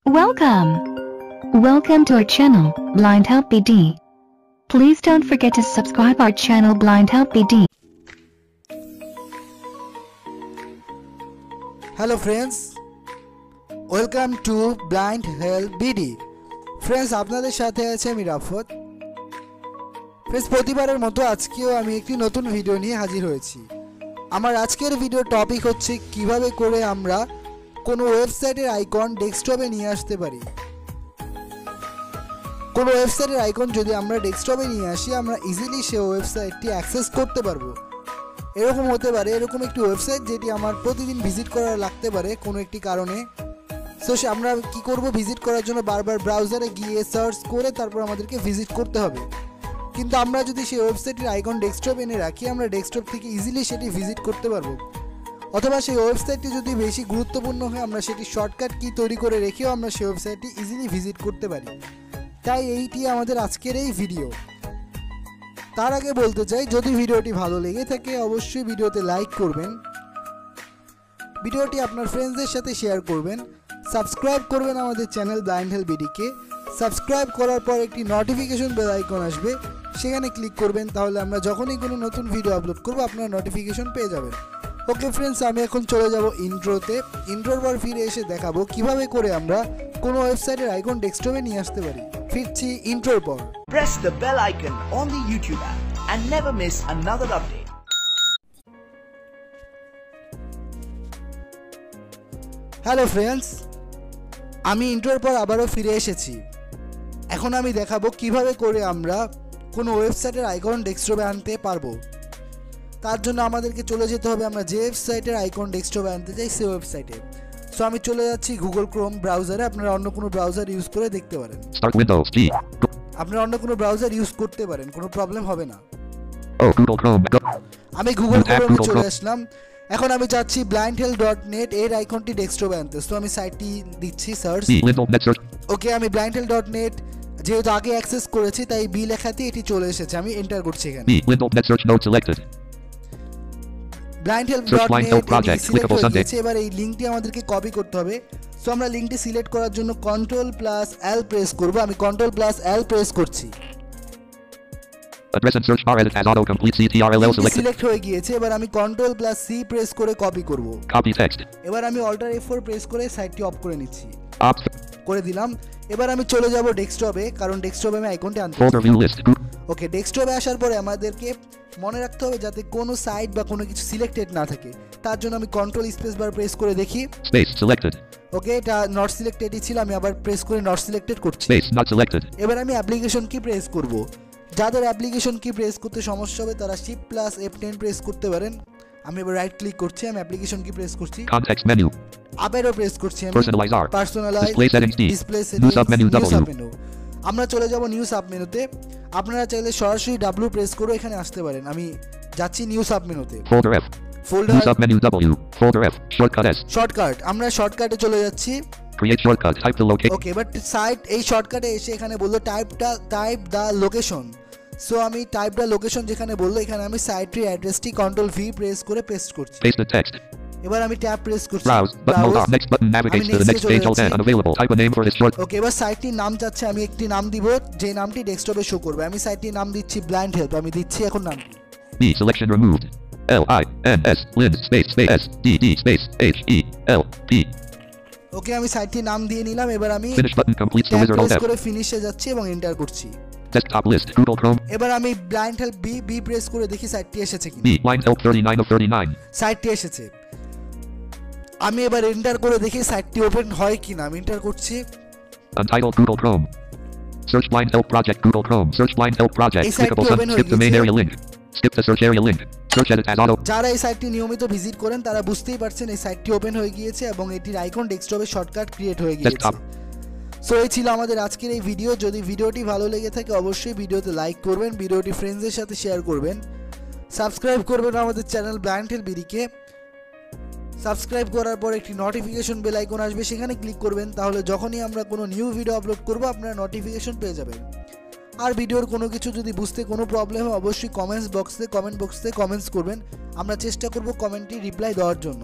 Welcome to our channel, Blind Help BD. Please don't forget to subscribe our channel Blind Help BD. Hello friends, welcome to Blind Help BD. Friends, আপনাদের সাথে আছে আমি রাফত। Friends, প্রতিবারের মতো আজকেও আমি একটি নতুন ভিডিও নিয়ে হাজির হয়েছি। আমার আজকের ভিডিও টপিক হচ্ছে কিভাবে করে আমরা কোনো ওয়েবসাইটের আইকন ডেস্কটপে নিয়ে আসতে পারি। কোনো ওয়েবসাইটের আইকন যদি আমরা ডেস্কটপে নিয়ে আসি, আমরা ইজিলি সেই ওয়েবসাইটটি অ্যাক্সেস করতে পারবো। এরকম হতে পারে, এরকম একটি ওয়েবসাইট যেটি আমার প্রতিদিন ভিজিট করা লাগতে পারে কোনো একটি কারণে। সো আমরা কি করব, ভিজিট করার জন্য বারবার ব্রাউজারে গিয়ে সার্চ করে তারপর আমাদেরকে ভিজিট করতে হবে। কিন্তু আমরা যদি সেই ওয়েবসাইটের আইকন ডেস্কটপ এনে রাখি, আমরা ডেস্কটপ থেকে ইজিলি সেটি ভিজিট করতে পারবো। অথবা সেই ওয়েবসাইটটি যদি বেশি গুরুত্বপূর্ণ হয়, আমরা সেটি শর্টকাট কি তৈরি করে রেখেও আমরা সেই ওয়েবসাইটটি ইজিলি ভিজিট করতে পারি। তাই এইটি আমাদের আজকের এই ভিডিও। তার আগে বলতে চাই, যদি ভিডিওটি ভালো লেগে থাকে অবশ্যই ভিডিওতে লাইক করবেন, ভিডিওটি আপনার ফ্রেন্ডসদের সাথে শেয়ার করবেন, সাবস্ক্রাইব করবেন আমাদের চ্যানেল ব্লাইন্ড হেল্প বিডিকে। সাবস্ক্রাইব করার পর একটি নোটিফিকেশন বেল আইকন আসবে, সেখানে ক্লিক করবেন, তাহলে আমরা যখনই কোনো নতুন ভিডিও আপলোড করব আপনারা নোটিফিকেশন পেয়ে যাবেন। ওকে ফ্রেন্ডস, আমি এখন চলে যাব ইন্ট্রোতে। ইন্ট্রোর পর ফিরে এসে দেখাবো কিভাবে করে আমরা কোনো ওয়েবসাইটের আইকন ডেস্কটপে নিয়ে আসতে পারি। ফিরছি ইন্ট্রোর পর। Press the bell icon on the YouTube app and never miss another update. Hello friends, আমি ইন্ট্রোর পর আবারও ফিরে এসেছি। এখন আমি দেখাবো কিভাবে করে আমরা কোনো ওয়েবসাইটের আইকন ডেস্কটপে আনতে পারবো। তার জন্য আমাদেরকে চলে যেতে হবে আমরা যে ওয়েবসাইটের আইকন ডেস্কটপে আনতে চাই সেই ওয়েবসাইটে। সো আমি চলে যাচ্ছি গুগল ক্রোম ব্রাউজারে। আপনারা অন্য কোনো ব্রাউজার ইউজ করে দেখতে পারেন, আপনারা অন্য কোনো ব্রাউজার ইউজ করতে পারেন, কোনো প্রবলেম হবে না। আমি গুগল ক্রোমে চলে আসলাম। এখন আমি চাচ্ছি blindhelp.net এর আইকনটি ডেস্কটপে আনতে। সো আমি সাইটটি দিচ্ছি সার্চ। ওকে, আমি blindhelp.net যেহেতু আগে অ্যাক্সেস করেছি তাই বি লেখাতে এটি চলে এসেছে। আমি এন্টার করছি এখানে। blindhelp.net এবার এই লিংকটি আমাদেরকে কপি করতে হবে। সো আমরা লিংকটি সিলেক্ট করার জন্য Ctrl+L প্রেস করব। আমি Ctrl+L প্রেস করছি। Address and search bar edit as autocomplete CTRL selected. Select হয়ে গিয়েছে। এবার আমি Ctrl+C প্রেস করে কপি করব। Copy text. এবার আমি Alt F4 প্রেস করে সাইটটি অফ করে নিচ্ছি। করে দিলাম। এবার আমি চলে যাব ডেস্কটপে, কারণ ডেস্কটপে আমি আইকনটি আনতে Folder view list. ওকে, ডেস্কটপে আসার পরে আমাদেরকে মনে রাখতে হবে যাতে কোনো সাইট বা কোনো কিছু সিলেক্টেড না থাকে। তার জন্য আমি Ctrl স্পেস বার প্রেস করে দেখি। Space selected. ওকে, এটা নট সিলেক্টেডই ছিল, আমি আবার প্রেস করে নট সিলেক্টেড করছি। Space not selected. এবার আমি অ্যাপ্লিকেশন কি প্রেস করব। যাদের অ্যাপ্লিকেশন কি প্রেস করতে সমস্যা হবে তারা Shift+F10 প্রেস করতে পারেন। আমি এবার রাইট ক্লিক করছি, আমি অ্যাপ্লিকেশন কি প্রেস করছি। Context menu. আবারও প্রেস করছি আমি Personalize. Display settings D. New submenu W. আমরা চলে যাব নিউ সাব মেনুতে। আপনারা চাইলে সরাসরি W প্রেস করে এখানে আসতে পারেন। আমি যাচ্ছি নিউ সাব মেনুতে। Folder F. Folder. New submenu W. Folder F. Shortcut S. Shortcut, আমরা শর্টকাটে চলে যাচ্ছি। Create shortcut. Type the location. Okay, but সাইট এই শর্টকাটে এসে এখানে বললো টাইপ দা লোকেশন। সো আমি টাইপ দা লোকেশন যেখানে বললো, এখানে আমি সাইটের অ্যাড্রেসটি Ctrl+V প্রেস করে পেস্ট করছি। Paste the text. এবার আমি ট্যাব প্রেস করছি। Browse. Button hold on. Next button navigates to the next page. Alt N unavailable. Type a name for this short. ওকে, এবার সাইটটির নাম চাচ্ছে, আমি একটি নাম দিব যে নামটি ডেস্কটপে শো করবে। আমি সাইটটির নাম দিচ্ছি ব্লাইন্ড হেল্প। আমি দিচ্ছি এখন নামটি। B selection removed. LINS Lind space S D space HELP. ওকে, আমি সাইটটির নাম দিয়ে নিলাম। এবার আমি Finish button completes the wizard. Alt F. করে ফিনিশে যাচ্ছি এবং এন্টার করছি। Desktop list. Google Chrome. এবার আমি ব্লাইন্ড হেল্প বি প্রেস করে দেখি সাইটটি এসেছে কিনা। B blind help 39 of 39. সাইটটি এসেছে। আমি এবার এন্টার করে দেখি সাইটটি ওপেন হয় কিনা। আমি এন্টার করছি। Untitled Google Chrome. Search blind help project Google Chrome. Search blind help project. Clickable sub. Skip the main area link. Skip the search area link. Search edit as auto. যারা এই সাইটটি নিয়মিত visit করেন তারা বুঝতেই পারছেন এই সাইটটি ওপেন হয়ে গিয়েছে এবং এটির আইকন ডেস্কটপে শর্টকাট ক্রিয়েট হয়ে গিয়েছে। সো এই ছিল আমাদের আজকের এই ভিডিও। যদি ভিডিওটি ভালো লেগে থাকে অবশ্যই ভিডিওতে লাইক করবেন, ভিডিওটি ফ্রেন্ডসদের সাথে শেয়ার করবেন, সাবস্ক্রাইব করবেন আমাদের চ্যানেল ব্লাইন্ড হেল্প বিডিকে। সাবস্ক্রাইব করার পর একটি নোটিফিকেশন বেল আইকন আসবে, সেখানে ক্লিক করবেন, তাহলে যখনই আমরা কোনো নিউ ভিডিও আপলোড করব আপনারা নোটিফিকেশন পেয়ে যাবেন। আর ভিডিওর কোনো কিছু যদি বুঝতে কোনো প্রবলেম হয় অবশ্যই কমেন্ট বক্সে কমেন্টস করবেন। আমরা চেষ্টা করব কমেন্টটি রিপ্লাই দেওয়ার জন্য।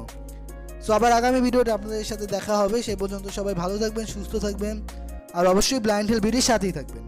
সো আবার আগামী ভিডিওতে আপনাদের সাথে দেখা হবে। সেই পর্যন্ত সবাই ভালো থাকবেন, সুস্থ থাকবেন, আর অবশ্যই ব্লাইন্ড হেল্প বিডির সাথেই থাকবেন।